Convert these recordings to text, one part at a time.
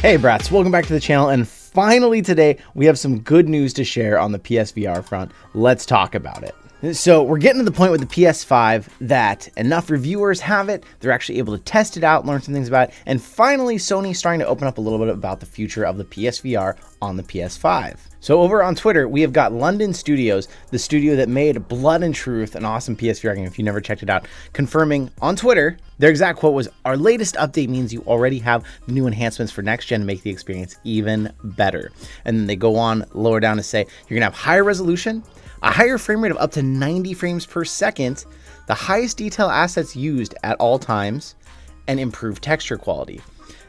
Hey brats, welcome back to the channel, and finally today we have some good news to share on the PSVR front. Let's talk about it. So we're getting to the point with the PS5 that enough reviewers have it, they're actually able to test it out, learn some things about it, and finally Sony's starting to open up a little bit about the future of the PSVR on the PS5. So over on Twitter, we have got London Studios, the studio that made Blood and Truth, an awesome PSVR game if you never checked it out, confirming on Twitter, their exact quote was, "Our latest update means you already have new enhancements for next gen to make the experience even better." And then they go on lower down to say, you're gonna have higher resolution, a higher frame rate of up to 90 frames per second, the highest detail assets used at all times, and improved texture quality.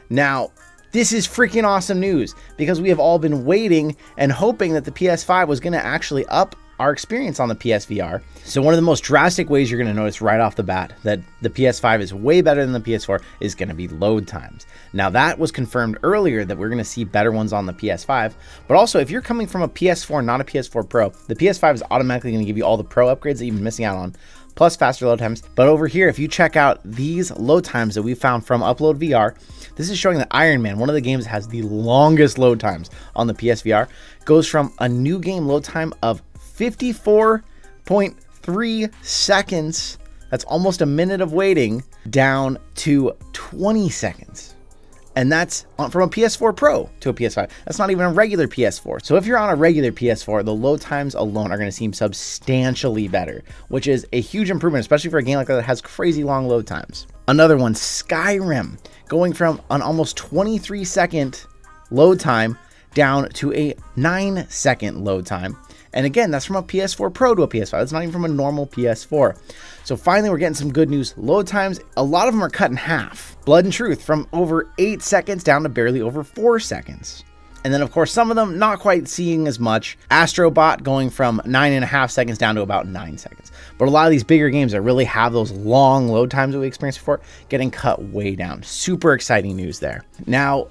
Now, this is freaking awesome news because we have all been waiting and hoping that the PS5 was going to actually up our experience on the PSVR. So one of the most drastic ways you're going to notice right off the bat that the PS5 is way better than the PS4 is going to be load times. Now that was confirmed earlier that we're going to see better ones on the PS5, but also if you're coming from a PS4, not a PS4 Pro, the PS5 is automatically going to give you all the Pro upgrades that you've been missing out on, plus faster load times. But over here, if you check out these load times that we found from Upload VR, this is showing that Iron Man, one of the games that has the longest load times on the PSVR, goes from a new game load time of 54.3 seconds, that's almost a minute of waiting, down to 20 seconds. And that's from a PS4 Pro to a PS5. That's not even a regular PS4. So if you're on a regular PS4, the load times alone are going to seem substantially better, which is a huge improvement, especially for a game like that that has crazy long load times. Another one, Skyrim, going from an almost 23-second load time down to a 9-second load time. And again, that's from a PS4 Pro to a PS5. That's not even from a normal PS4. So finally, we're getting some good news. Load times, a lot of them are cut in half. Blood and Truth from over 8 seconds down to barely over 4 seconds. And then of course, some of them not quite seeing as much. Astrobot going from 9.5 seconds down to about 9 seconds. But a lot of these bigger games that really have those long load times that we experienced before, getting cut way down. Super exciting news there. Now,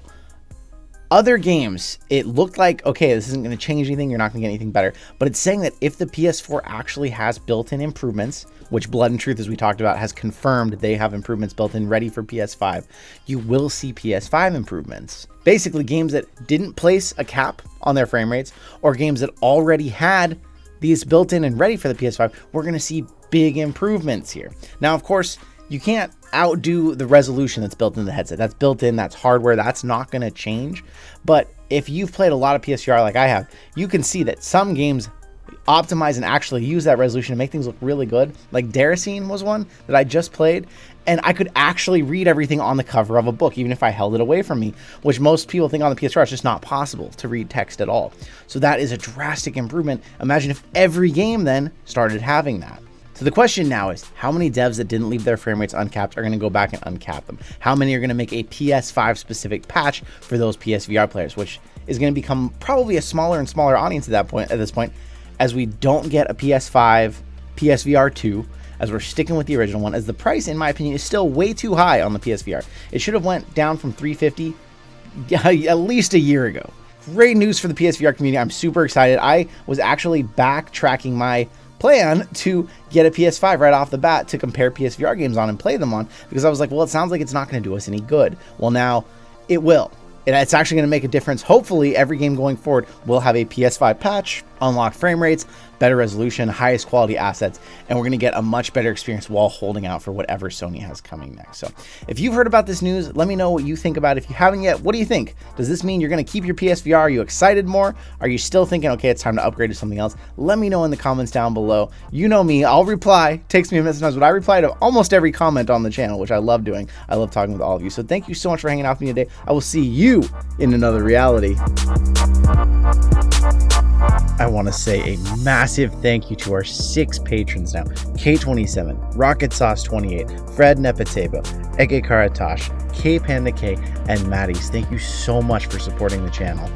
other games, it looked like, okay, this isn't going to change anything, you're not going to get anything better, but it's saying that if the PS4 actually has built-in improvements, which Blood and Truth, as we talked about, has confirmed they have improvements built in ready for PS5, you will see PS5 improvements. Basically, games that didn't place a cap on their frame rates, or games that already had these built in and ready for the PS5, we're going to see big improvements here. Now, of course, you can't outdo the resolution that's built in the headset. That's built in, that's hardware, that's not going to change. But if you've played a lot of PSVR like I have, you can see that some games optimize and actually use that resolution to make things look really good. Like Daracene was one that I just played, and I could actually read everything on the cover of a book, even if I held it away from me, which most people think on the PSVR it's just not possible to read text at all. So that is a drastic improvement. Imagine if every game then started having that. So the question now is, how many devs that didn't leave their frame rates uncapped are going to go back and uncap them? How many are going to make a PS5 specific patch for those PSVR players, which is going to become probably a smaller and smaller audience at this point, as we don't get a PS5 PSVR 2, as we're sticking with the original one, as the price, in my opinion, is still way too high on the PSVR. It should have went down from $350 at least a year ago. Great news for the PSVR community. I'm super excited. I was actually backtracking my plan to get a PS5 right off the bat to compare PSVR games on and play them on, because I was like, well, it sounds like it's not going to do us any good. Well, now it will. It's actually going to make a difference. Hopefully every game going forward will have a PS5 patch, unlocked frame rates, better resolution, highest quality assets, and we're going to get a much better experience while holding out for whatever Sony has coming next. So if you've heard about this news, let me know what you think about it. If you haven't yet, what do you think? Does this mean you're going to keep your PSVR? Are you excited more? Are you still thinking, okay, it's time to upgrade to something else? Let me know in the comments down below. You know me, I'll reply. It takes me a minute sometimes, but I reply to almost every comment on the channel, which I love doing. I love talking with all of you. So thank you so much for hanging out with me today. I will see you in another reality. I want to say a massive thank you to our 6 patrons now: K27, Rocket Sauce 28, Fred Nepetebo, Ege Karatash, K Panda K, and Maddie's. Thank you so much for supporting the channel.